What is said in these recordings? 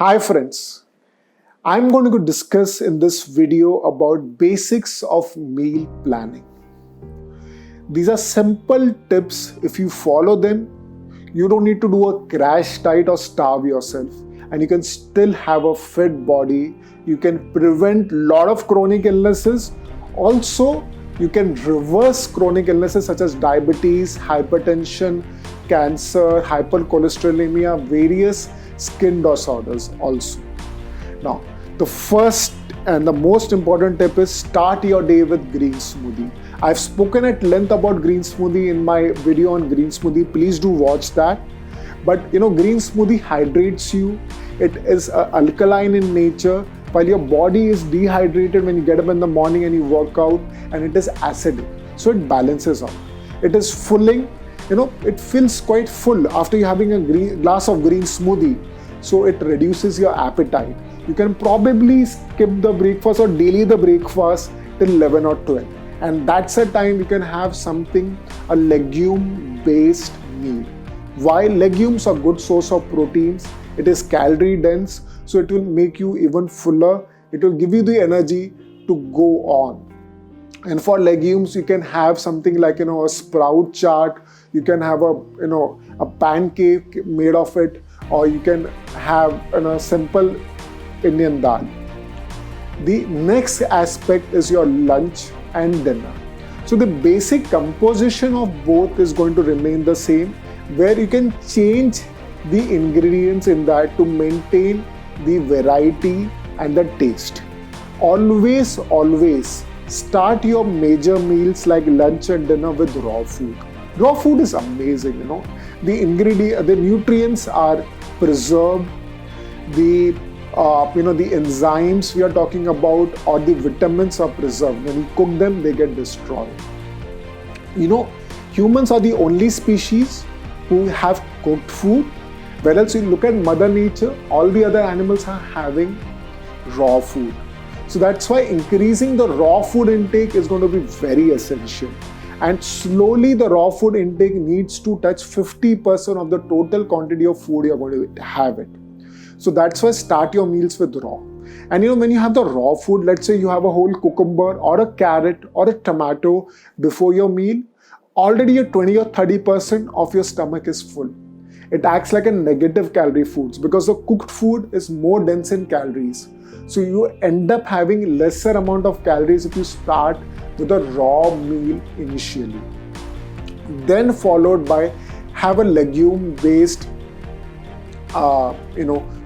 Hi friends, I'm going to discuss in this video about basics of meal planning. These are simple tips. If you follow them, you don't need to do a crash diet or starve yourself, and you can still have a fit body. You can prevent a lot of chronic illnesses. Also, you can reverse chronic illnesses such as diabetes, hypertension, cancer, hypercholesterolemia, various skin disorders also. Now, the first and the most important tip is start your day with green smoothie. I've spoken at length about green smoothie in my video on green smoothie. Please do watch that. But green smoothie hydrates you. It is alkaline in nature, while your body is dehydrated when you get up in the morning and you work out, and it is acidic. So it balances out. It is filling. It feels quite full after you having a glass of green smoothie. So it reduces your appetite. You can probably skip the breakfast or delay the breakfast till 11 or 12. And that's a time you can have a legume-based meal. While legumes are good source of proteins, it is calorie dense, so it will make you even fuller. It will give you the energy to go on. And for legumes, you can have something like a sprout chart. You can have a pancake made of it, or you can have a simple Indian dal. The next aspect is your lunch and dinner. So the basic composition of both is going to remain the same, where you can change the ingredients in that to maintain the variety and the taste. Always start your major meals like lunch and dinner with raw food. Raw food is amazing, the nutrients are preserved, the enzymes we are talking about or the vitamins are preserved. When you cook them, they get destroyed. Humans are the only species who have cooked food, whereas you look at Mother Nature, all the other animals are having raw food. So that's why increasing the raw food intake is going to be very essential. And slowly the raw food intake needs to touch 50% of the total quantity of food you're going to have it. So that's why start your meals with raw. And when you have the raw food, let's say you have a whole cucumber or a carrot or a tomato before your meal, already your 20 or 30% of your stomach is full. It acts like a negative calorie foods because the cooked food is more dense in calories. So you end up having lesser amount of calories if you start with a raw meal initially. Then followed by have a legume based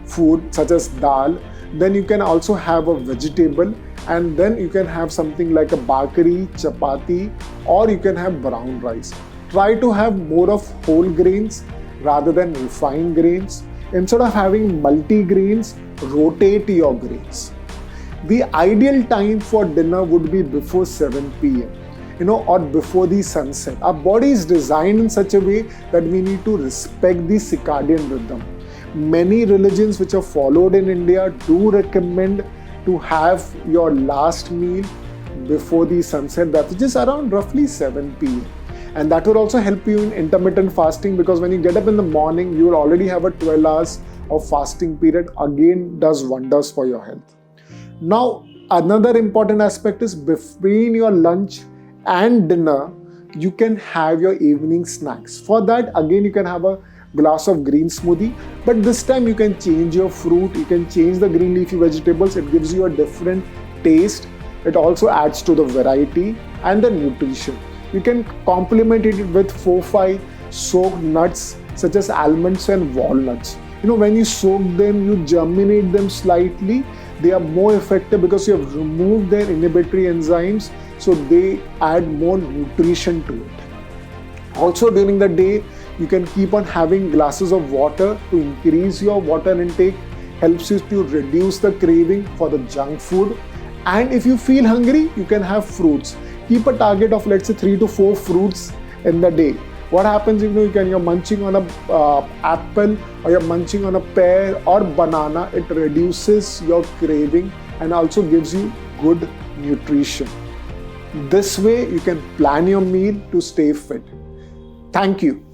food such as dal. Then you can also have a vegetable, and then you can have something like a bakri, chapati, or you can have brown rice. Try to have more of whole grains rather than refined grains. Instead of having multi-grains, rotate your grains. The ideal time for dinner would be before 7 p.m. Or before the sunset. Our body is designed in such a way that we need to respect the circadian rhythm. Many religions which are followed in India do recommend to have your last meal before the sunset, that is just around roughly 7 p.m. And that will also help you in intermittent fasting, because when you get up in the morning, you will already have a 12 hours of fasting period. Again, does wonders for your health. Now, another important aspect is between your lunch and dinner, you can have your evening snacks. For that, again, you can have a glass of green smoothie, but this time you can change your fruit, you can change the green leafy vegetables. It gives you a different taste. It also adds to the variety and the nutrition. You can complement it with 4-5 soaked nuts such as almonds and walnuts. When you soak them, you germinate them slightly. They are more effective because you have removed their inhibitory enzymes, so they add more nutrition to it. Also during the day, you can keep on having glasses of water to increase your water intake, helps you to reduce the craving for the junk food. And if you feel hungry, you can have fruits. Keep a target of let's say 3 to 4 fruits in the day. What happens if you're munching on an apple or you're munching on a pear or banana, it reduces your craving and also gives you good nutrition. This way you can plan your meal to stay fit. Thank you.